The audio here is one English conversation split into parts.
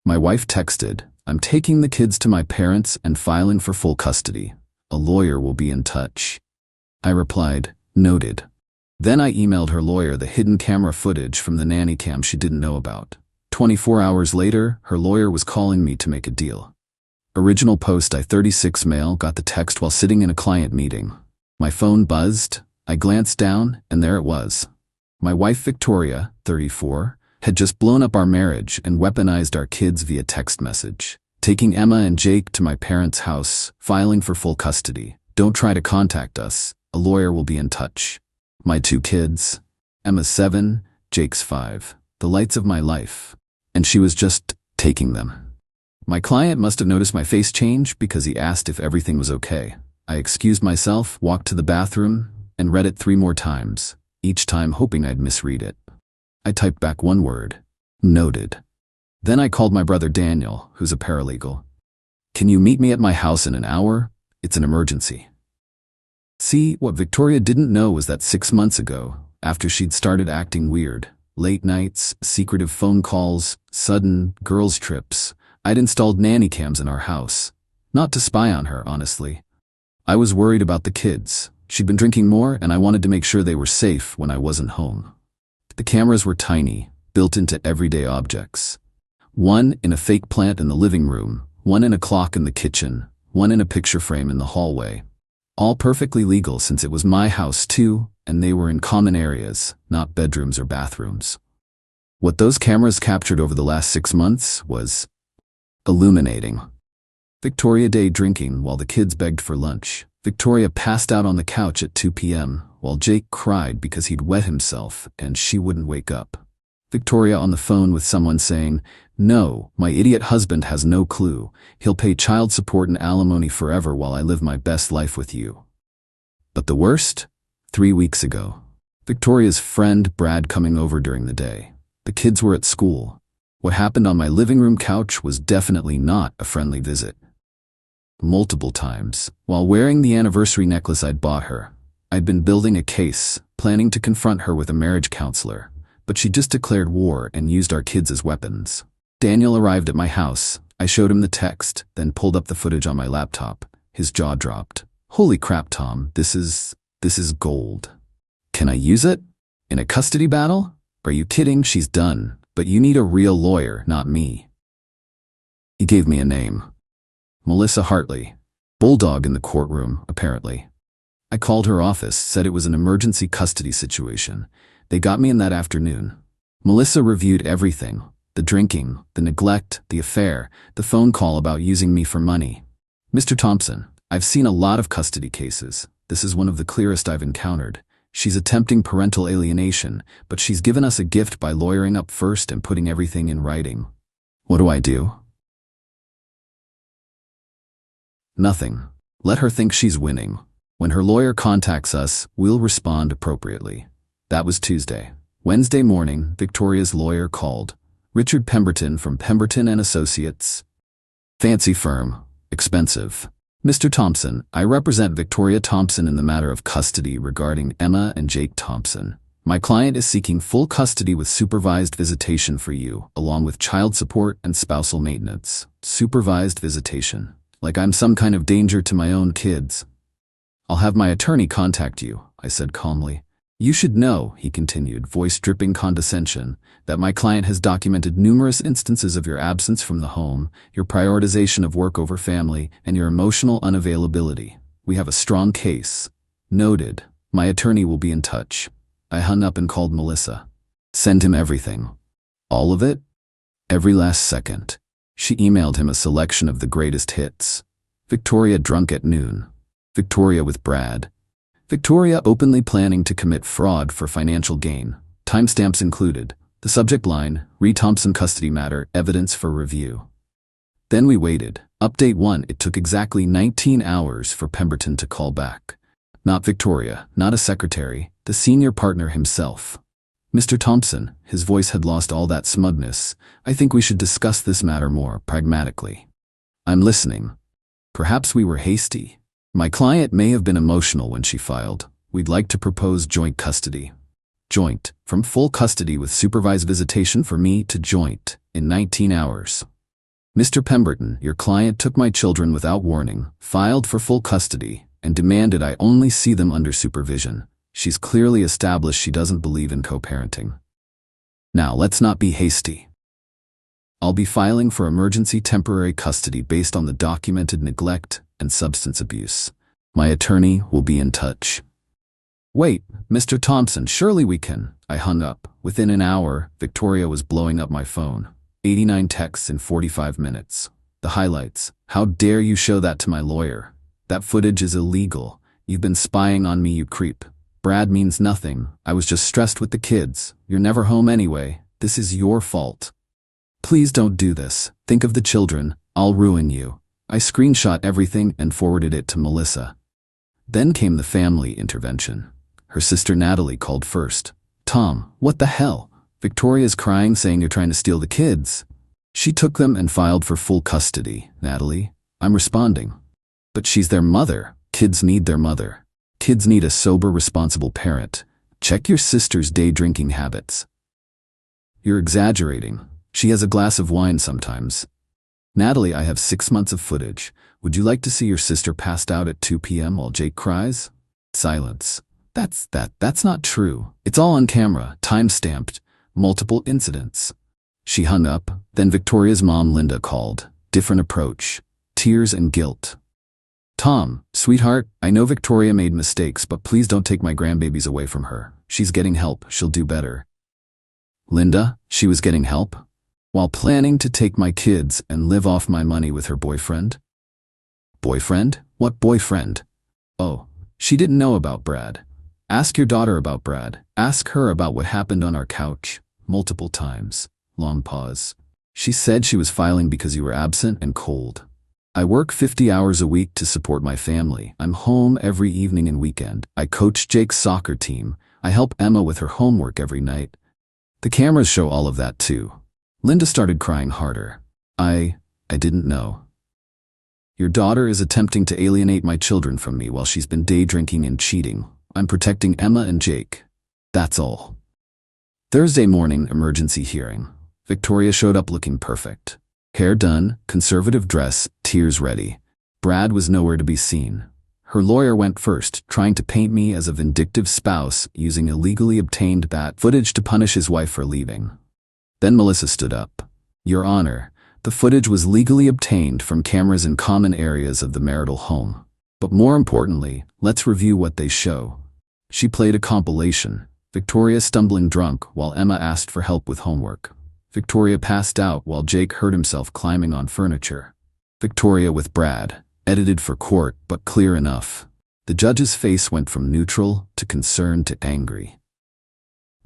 My wife texted, "I'm taking the kids to my parents and filing for full custody. A lawyer will be in touch." I replied, "Noted." Then I emailed her lawyer the hidden camera footage from the nanny cam she didn't know about. 24 hours later, her lawyer was calling me to make a deal. Original post I-36 mail got the text while sitting in a client meeting. My phone buzzed. I glanced down, and there it was. My wife Victoria, 34, had just blown up our marriage and weaponized our kids via text message. Taking Emma and Jake to my parents' house, filing for full custody. Don't try to contact us. A lawyer will be in touch. My 2 kids, Emma's 7, Jake's 5, the lights of my life. And she was just taking them. My client must have noticed my face change because he asked if everything was okay. I excused myself, walked to the bathroom, and read it 3 more times, each time hoping I'd misread it. I typed back one word, "Noted." Then I called my brother Daniel, who's a paralegal. "Can you meet me at my house in an hour? It's an emergency." See, what Victoria didn't know was that 6 months ago, after she'd started acting weird, late nights, secretive phone calls, sudden girls' trips, I'd installed nanny cams in our house. Not to spy on her, honestly. I was worried about the kids. She'd been drinking more, and I wanted to make sure they were safe when I wasn't home. The cameras were tiny, built into everyday objects. One in a fake plant in the living room, one in a clock in the kitchen, one in a picture frame in the hallway. All perfectly legal since it was my house too, and they were in common areas, not bedrooms or bathrooms. What those cameras captured over the last 6 months was illuminating. Victoria day drinking while the kids begged for lunch. Victoria passed out on the couch at 2 p.m. while Jake cried because he'd wet himself and she wouldn't wake up. Victoria on the phone with someone saying, "No, my idiot husband has no clue. He'll pay child support and alimony forever while I live my best life with you." But the worst? 3 weeks ago. Victoria's friend Brad coming over during the day. The kids were at school. What happened on my living room couch was definitely not a friendly visit. Multiple times, while wearing the anniversary necklace I'd bought her, I'd been building a case, planning to confront her with a marriage counselor, but she just declared war and used our kids as weapons. Daniel arrived at my house. I showed him the text, then pulled up the footage on my laptop. His jaw dropped. "Holy crap, Tom, this is gold. Can I use it? In a custody battle? Are you kidding? She's done. But you need a real lawyer, not me." He gave me a name. Melissa Hartley. Bulldog in the courtroom, apparently. I called her office, said it was an emergency custody situation. They got me in that afternoon. Melissa reviewed everything. The drinking, the neglect, the affair, the phone call about using me for money. "Mr. Thompson, I've seen a lot of custody cases. This is one of the clearest I've encountered. She's attempting parental alienation, but she's given us a gift by lawyering up first and putting everything in writing. What do I do?" Nothing. Let her think she's winning. When her lawyer contacts us, we'll respond appropriately. That was Tuesday. Wednesday morning, Victoria's lawyer called. Richard Pemberton from Pemberton and Associates. Fancy firm. Expensive. "Mr. Thompson, I represent Victoria Thompson in the matter of custody regarding Emma and Jake Thompson. My client is seeking full custody with supervised visitation for you, along with child support and spousal maintenance." Supervised visitation. Like I'm some kind of danger to my own kids. "I'll have my attorney contact you," I said calmly. "You should know," he continued, voice dripping condescension, "that my client has documented numerous instances of your absence from the home, your prioritization of work over family, and your emotional unavailability. We have a strong case." "Noted. My attorney will be in touch." I hung up and called Melissa. "Send him everything." "All of it?" "Every last second." She emailed him a selection of the greatest hits. Victoria drunk at noon. Victoria with Brad. Victoria openly planning to commit fraud for financial gain. Timestamps included. The subject line, "Re Thompson custody matter, evidence for review." Then we waited. Update 1, it took exactly 19 hours for Pemberton to call back. Not Victoria, not a secretary, the senior partner himself. "Mr. Thompson," his voice had lost all that smugness, "I think we should discuss this matter more pragmatically." "I'm listening." "Perhaps we were hasty. My client may have been emotional when she filed. We'd like to propose joint custody." Joint, from full custody with supervised visitation for me to joint, in 19 hours. Mr. Pemberton, your client took my children without warning, filed for full custody, and demanded I only see them under supervision. She's clearly established she doesn't believe in co-parenting. Now, let's not be hasty. I'll be filing for emergency temporary custody based on the documented neglect and substance abuse. My attorney will be in touch. Wait, Mr. Thompson, surely we can. I hung up. Within an hour, Victoria was blowing up my phone. 89 texts in 45 minutes. The highlights. How dare you show that to my lawyer? That footage is illegal. You've been spying on me, you creep. Brad means nothing. I was just stressed with the kids. You're never home anyway. This is your fault. Please don't do this. Think of the children. I'll ruin you. I screenshot everything and forwarded it to Melissa. Then came the family intervention. Her sister Natalie called first. Tom, what the hell? Victoria's crying, saying you're trying to steal the kids. She took them and filed for full custody. Natalie, I'm responding. But she's their mother. Kids need their mother. Kids need a sober, responsible parent. Check your sister's day drinking habits. You're exaggerating. She has a glass of wine sometimes. Natalie, I have 6 months of footage. Would you like to see your sister passed out at 2 p.m. while Jake cries? Silence. That's not true. It's all on camera, time-stamped, multiple incidents. She hung up. Then Victoria's mom, Linda, called. Different approach. Tears and guilt. Tom, sweetheart, I know Victoria made mistakes, but please don't take my grandbabies away from her. She's getting help. She'll do better. Linda, she was getting help? While planning to take my kids and live off my money with her boyfriend? Boyfriend? What boyfriend? Oh, she didn't know about Brad. Ask your daughter about Brad. Ask her about what happened on our couch. Multiple times. Long pause. She said she was filing because you were absent and cold. I work 50 hours a week to support my family. I'm home every evening and weekend. I coach Jake's soccer team. I help Emma with her homework every night. The cameras show all of that too. Linda started crying harder. I didn't know. Your daughter is attempting to alienate my children from me while she's been day drinking and cheating. I'm protecting Emma and Jake. That's all. Thursday morning, emergency hearing. Victoria showed up looking perfect. Hair done, conservative dress, tears ready. Brad was nowhere to be seen. Her lawyer went first, trying to paint me as a vindictive spouse using illegally obtained bat footage to punish his wife for leaving. Then Melissa stood up. Your Honor, the footage was legally obtained from cameras in common areas of the marital home. But more importantly, let's review what they show. She played a compilation. Victoria stumbling drunk while Emma asked for help with homework. Victoria passed out while Jake hurt himself climbing on furniture. Victoria with Brad, edited for court but clear enough. The judge's face went from neutral to concerned to angry.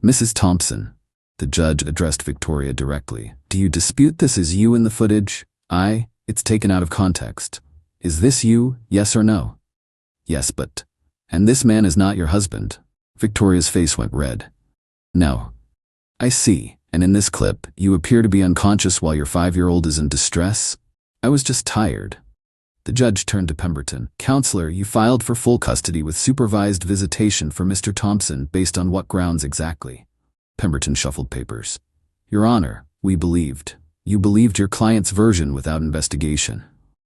Mrs. Thompson, the judge addressed Victoria directly. Do you dispute this is you in the footage? It's taken out of context. Is this you, yes or no? Yes, but... And this man is not your husband. Victoria's face went red. No. I see. And in this clip, you appear to be unconscious while your 5-year-old is in distress? I was just tired. The judge turned to Pemberton. Counselor, you filed for full custody with supervised visitation for Mr. Thompson based on what grounds exactly? Pemberton shuffled papers. Your Honor, we believed. You believed your client's version without investigation.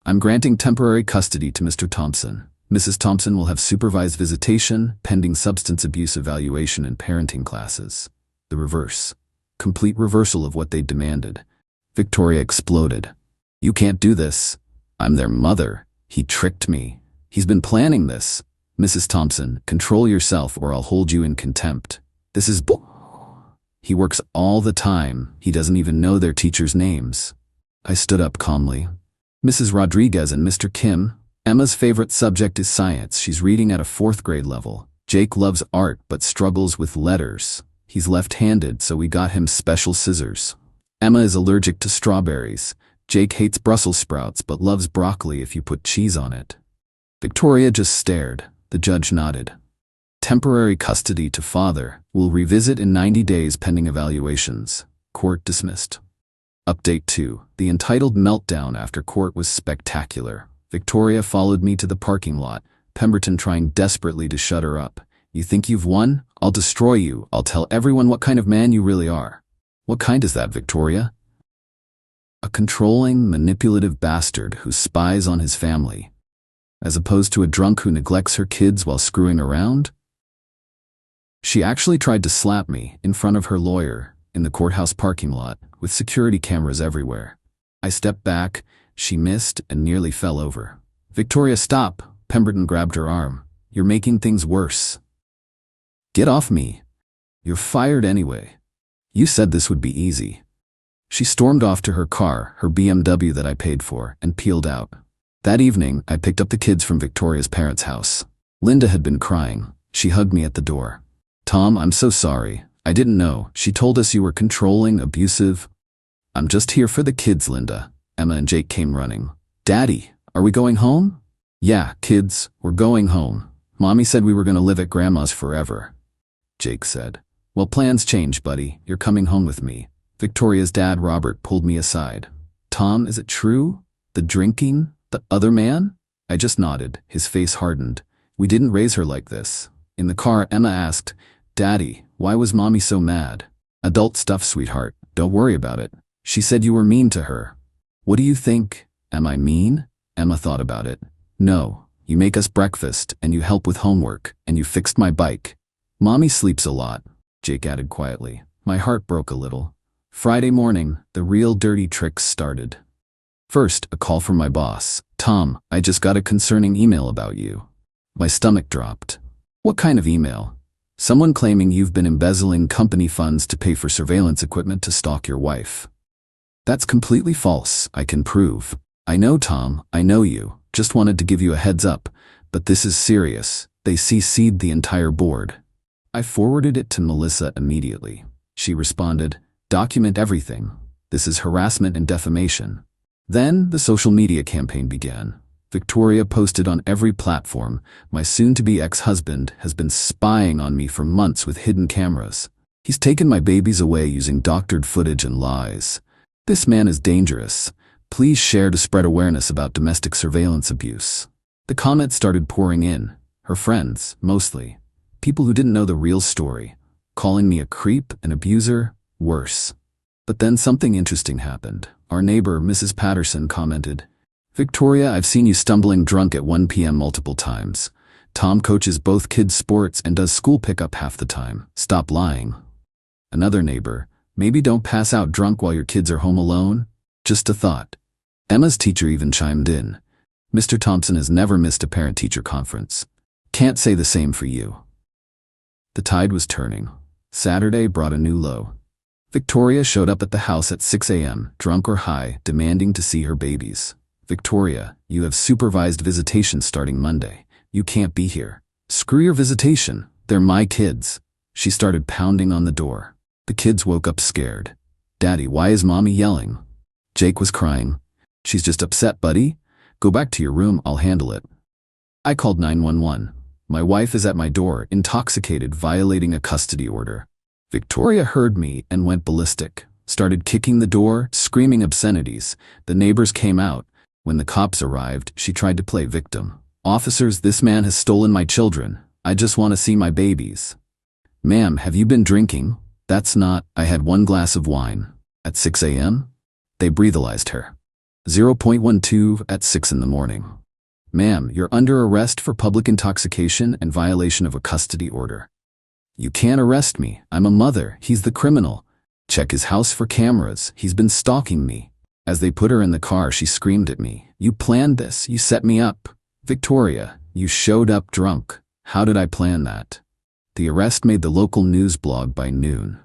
I'm granting temporary custody to Mr. Thompson. Mrs. Thompson will have supervised visitation, pending substance abuse evaluation and parenting classes. The reverse. Complete reversal of what they demanded. Victoria exploded. You can't do this. I'm their mother. He tricked me. He's been planning this. Mrs. Thompson, control yourself or I'll hold you in contempt. This is He works all the time. He doesn't even know their teachers' names. I stood up calmly. Mrs. Rodriguez and Mr. Kim, Emma's favorite subject is science. She's reading at a 4th grade level. Jake loves art but struggles with letters. He's left-handed, so we got him special scissors. Emma is allergic to strawberries. Jake hates Brussels sprouts but loves broccoli if you put cheese on it. Victoria just stared. The judge nodded. Temporary custody to father. Will revisit in 90 days pending evaluations. Court dismissed. Update 2. The entitled meltdown after court was spectacular. Victoria followed me to the parking lot, Pemberton trying desperately to shut her up. You think you've won? I'll destroy you. I'll tell everyone what kind of man you really are. What kind is that, Victoria? A controlling, manipulative bastard who spies on his family, as opposed to a drunk who neglects her kids while screwing around? She actually tried to slap me in front of her lawyer in the courthouse parking lot with security cameras everywhere. I stepped back, she missed and nearly fell over. "Victoria, stop!" Pemberton grabbed her arm. "You're making things worse." "Get off me. You're fired anyway. You said this would be easy." She stormed off to her car, her BMW that I paid for, and peeled out. That evening, I picked up the kids from Victoria's parents' house. Linda had been crying. She hugged me at the door. "Tom, I'm so sorry. I didn't know. She told us you were controlling, abusive." "I'm just here for the kids, Linda." Emma and Jake came running. "Daddy, are we going home?" "Yeah, kids, we're going home. Mommy said we were going to live at Grandma's forever." Jake said, "Well, plans change, buddy. You're coming home with me." Victoria's dad, Robert, pulled me aside. "Tom, is it true? The drinking? The other man?" I just nodded. His face hardened. "We didn't raise her like this." In the car, Emma asked, "Daddy, why was Mommy so mad?" "Adult stuff, sweetheart. Don't worry about it. She said you were mean to her." "What do you think? Am I mean?" Emma thought about it. "No, you make us breakfast, and you help with homework, and you fixed my bike." "Mommy sleeps a lot," Jake added quietly. My heart broke a little. Friday morning, the real dirty tricks started. First, a call from my boss. "Tom, I just got a concerning email about you." My stomach dropped. "What kind of email?" "Someone claiming you've been embezzling company funds to pay for surveillance equipment to stalk your wife." "That's completely false. I can prove." "I know, Tom, I know you. Just wanted to give you a heads up. But this is serious. They CC'd the entire board." I forwarded it to Melissa immediately. She responded, "Document everything. This is harassment and defamation." Then the social media campaign began. Victoria posted on every platform, "My soon-to-be ex-husband has been spying on me for months with hidden cameras. He's taken my babies away using doctored footage and lies. This man is dangerous. Please share to spread awareness about domestic surveillance abuse." The comments started pouring in. Her friends, mostly. People who didn't know the real story. Calling me a creep, an abuser, worse. But then something interesting happened. Our neighbor, Mrs. Patterson, commented, "Victoria, I've seen you stumbling drunk at 1 p.m. multiple times. Tom coaches both kids' sports and does school pickup half the time. Stop lying." Another neighbor, "Maybe don't pass out drunk while your kids are home alone? Just a thought." Emma's teacher even chimed in. "Mr. Thompson has never missed a parent-teacher conference. Can't say the same for you." The tide was turning. Saturday brought a new low. Victoria showed up at the house at 6 a.m., drunk or high, demanding to see her babies. "Victoria, you have supervised visitation starting Monday. You can't be here." "Screw your visitation. They're my kids." She started pounding on the door. The kids woke up scared. "Daddy, why is Mommy yelling?" Jake was crying. "She's just upset, buddy. Go back to your room, I'll handle it." I called 911. My wife is at my door, intoxicated, violating a custody order. Victoria heard me and went ballistic. Started kicking the door, screaming obscenities. The neighbors came out. When the cops arrived, she tried to play victim. "Officers, this man has stolen my children. I just want to see my babies." "Ma'am, have you been drinking?" "That's not, I had 1 glass of wine." "At 6 a.m.? They breathalyzed her. 0.12 at 6 in the morning. "Ma'am, you're under arrest for public intoxication and violation of a custody order." "You can't arrest me. I'm a mother. He's the criminal. Check his house for cameras. He's been stalking me." As they put her in the car, she screamed at me, "You planned this. You set me up." "Victoria, you showed up drunk. How did I plan that?" The arrest made the local news blog by noon.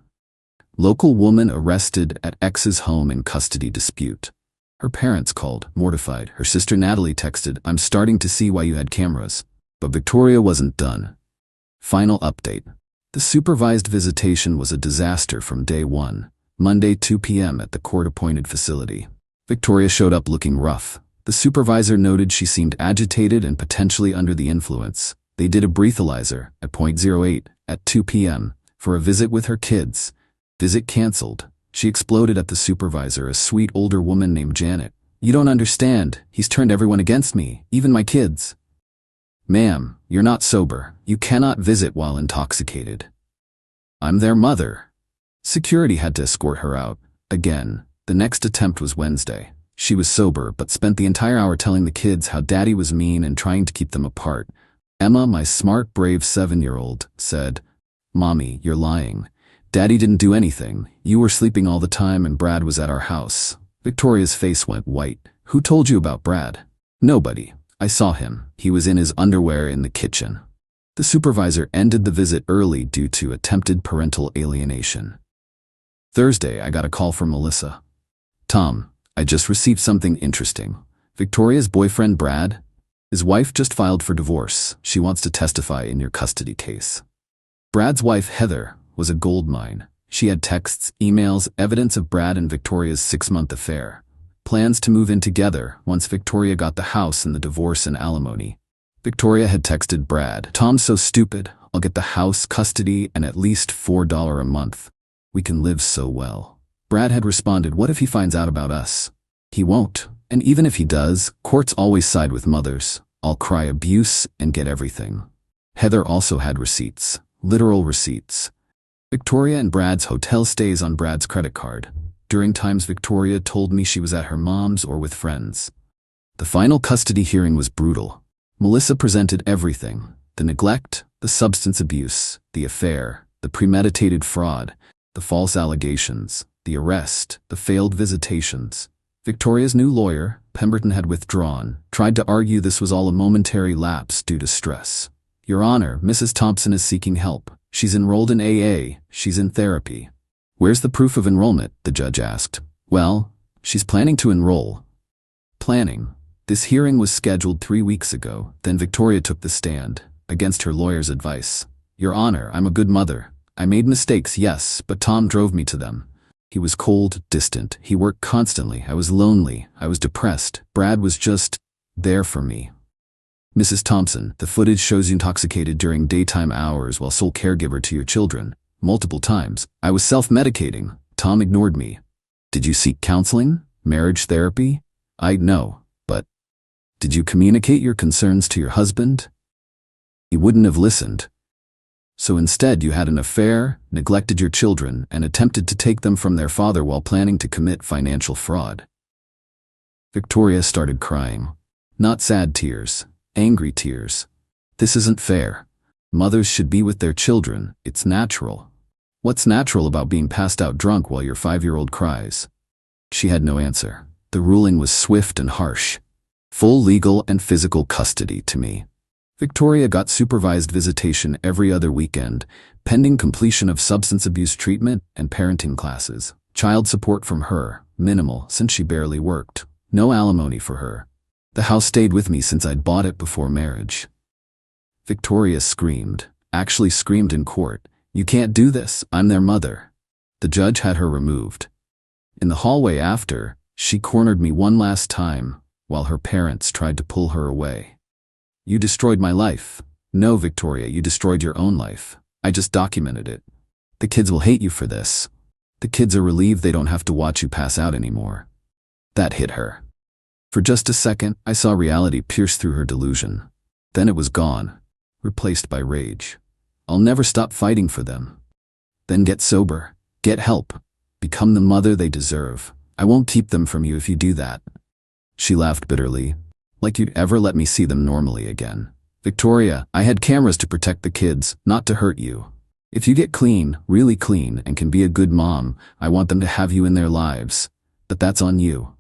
Local woman arrested at ex's home in custody dispute. Her parents called, mortified. Her sister Natalie texted, "I'm starting to see why you had cameras." But Victoria wasn't done. Final update. The supervised visitation was a disaster from day one. Monday 2 p.m. at the court-appointed facility. Victoria showed up looking rough. The supervisor noted she seemed agitated and potentially under the influence. They did a breathalyzer at .08 at 2 p.m. for a visit with her kids. Visit canceled. She exploded at the supervisor, a sweet older woman named Janet. "You don't understand. He's turned everyone against me, even my kids." "Ma'am, you're not sober. You cannot visit while intoxicated." "I'm their mother." Security had to escort her out. Again. The next attempt was Wednesday. She was sober, but spent the entire hour telling the kids how Daddy was mean and trying to keep them apart. Emma, my smart, brave 7-year-old, said, "Mommy, you're lying. Daddy didn't do anything. You were sleeping all the time and Brad was at our house." Victoria's face went white. "Who told you about Brad?" "Nobody. I saw him. He was in his underwear in the kitchen." The supervisor ended the visit early due to attempted parental alienation. Thursday, I got a call from Melissa. "Tom, I just received something interesting. Victoria's boyfriend, Brad, his wife just filed for divorce. She wants to testify in your custody case." Brad's wife, Heather, was a gold mine. She had texts, emails, evidence of Brad and Victoria's 6-month affair. Plans to move in together once Victoria got the house and the divorce and alimony. Victoria had texted Brad, "Tom's so stupid. I'll get the house, custody, and at least $4 a month. We can live so well." Brad had responded, "What if he finds out about us?" "He won't. And even if he does, courts always side with mothers. I'll cry abuse and get everything." Heather also had receipts, literal receipts. Victoria and Brad's hotel stays on Brad's credit card. During times Victoria told me she was at her mom's or with friends. The final custody hearing was brutal. Melissa presented everything: the neglect, the substance abuse, the affair, the premeditated fraud, the false allegations, the arrest, the failed visitations. Victoria's new lawyer, Pemberton, had withdrawn, tried to argue this was all a momentary lapse due to stress. "Your Honor, Mrs. Thompson is seeking help. She's enrolled in AA, she's in therapy." "Where's the proof of enrollment?" the judge asked. "Well, she's planning to enroll." Planning. This hearing was scheduled 3 weeks ago. Then Victoria took the stand, against her lawyer's advice. "Your Honor, I'm a good mother. I made mistakes, yes, but Tom drove me to them. He was cold, distant. He worked constantly. I was lonely. I was depressed. Brad was just there for me." "Mrs. Thompson, the footage shows you intoxicated during daytime hours while sole caregiver to your children. Multiple times. I was self-medicating. Tom ignored me." "Did you seek counseling? Marriage therapy?" "No, but did you communicate your concerns to your husband?" "He wouldn't have listened." "So instead you had an affair, neglected your children, and attempted to take them from their father while planning to commit financial fraud." Victoria started crying. Not sad tears, angry tears. "This isn't fair. Mothers should be with their children. It's natural. What's natural about being passed out drunk while your 5-year-old cries?" She had no answer. The ruling was swift and harsh. Full legal and physical custody to me. Victoria got supervised visitation every other weekend, pending completion of substance abuse treatment and parenting classes. Child support from her, minimal since she barely worked. No alimony for her. The house stayed with me since I'd bought it before marriage. Victoria screamed, actually screamed in court, "You can't do this, I'm their mother." The judge had her removed. In the hallway after, she cornered me one last time, while her parents tried to pull her away. "You destroyed my life." "No, Victoria, you destroyed your own life. I just documented it. The kids will hate you for this. The kids are relieved they don't have to watch you pass out anymore." That hit her. For just a second, I saw reality pierce through her delusion. Then it was gone, replaced by rage. "I'll never stop fighting for them." "Then get sober. Get help. Become the mother they deserve. I won't keep them from you if you do that." She laughed bitterly. "Like you'd ever let me see them normally again. Victoria, I had cameras to protect the kids, not to hurt you. If you get clean, really clean, and can be a good mom, I want them to have you in their lives. But that's on you."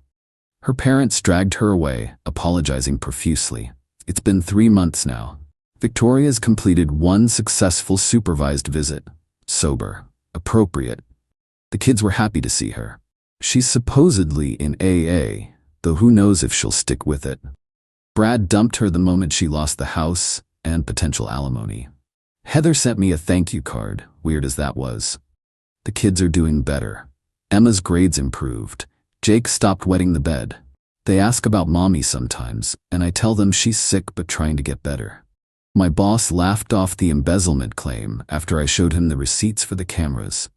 Her parents dragged her away, apologizing profusely. It's been 3 months now. Victoria's completed 1 successful supervised visit. Sober. Appropriate. The kids were happy to see her. She's supposedly in AA, though who knows if she'll stick with it. Brad dumped her the moment she lost the house and potential alimony. Heather sent me a thank you card, weird as that was. The kids are doing better. Emma's grades improved. Jake stopped wetting the bed. They ask about mommy sometimes, and I tell them she's sick but trying to get better. My boss laughed off the embezzlement claim after I showed him the receipts for the cameras.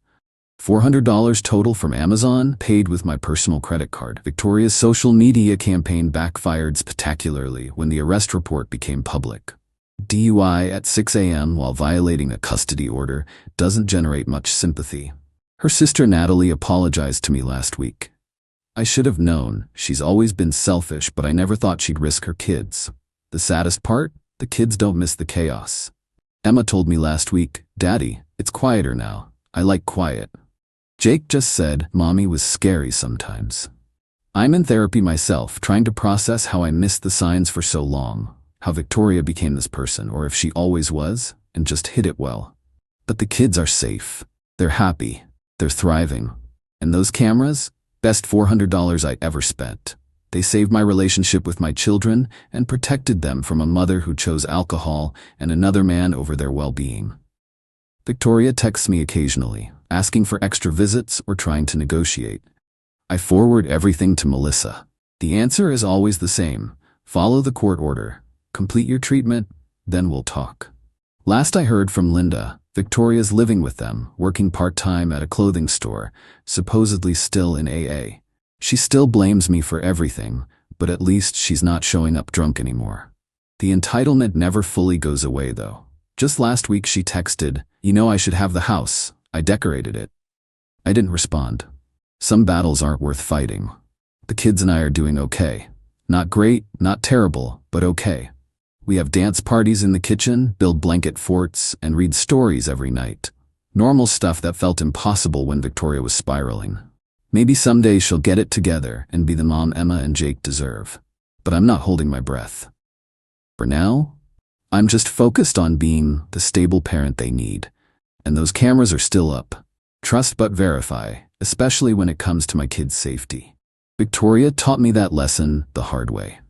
$400 total from Amazon, paid with my personal credit card. Victoria's social media campaign backfired spectacularly when the arrest report became public. DUI at 6 a.m. while violating a custody order doesn't generate much sympathy. Her sister Natalie apologized to me last week. I should have known. She's always been selfish, but I never thought she'd risk her kids. The saddest part? The kids don't miss the chaos. Emma told me last week, "Daddy, it's quieter now. I like quiet." Jake just said, "Mommy was scary sometimes." I'm in therapy myself, trying to process how I missed the signs for so long, how Victoria became this person, or if she always was, and just hid it well. But the kids are safe. They're happy. They're thriving. And those cameras? Best $400 I ever spent. They saved my relationship with my children and protected them from a mother who chose alcohol and another man over their well-being. Victoria texts me occasionally, asking for extra visits or trying to negotiate. I forward everything to Melissa. The answer is always the same. Follow the court order. Complete your treatment, then we'll talk. Last I heard from Linda, Victoria's living with them, working part-time at a clothing store, supposedly still in AA. She still blames me for everything, but at least she's not showing up drunk anymore. The entitlement never fully goes away, though. Just last week she texted, "You know I should have the house. I decorated it." I didn't respond. Some battles aren't worth fighting. The kids and I are doing okay. Not great, not terrible, but okay. We have dance parties in the kitchen, build blanket forts, and read stories every night. Normal stuff that felt impossible when Victoria was spiraling. Maybe someday she'll get it together and be the mom Emma and Jake deserve. But I'm not holding my breath. For now, I'm just focused on being the stable parent they need. And those cameras are still up. Trust but verify, especially when it comes to my kids' safety. Victoria taught me that lesson the hard way.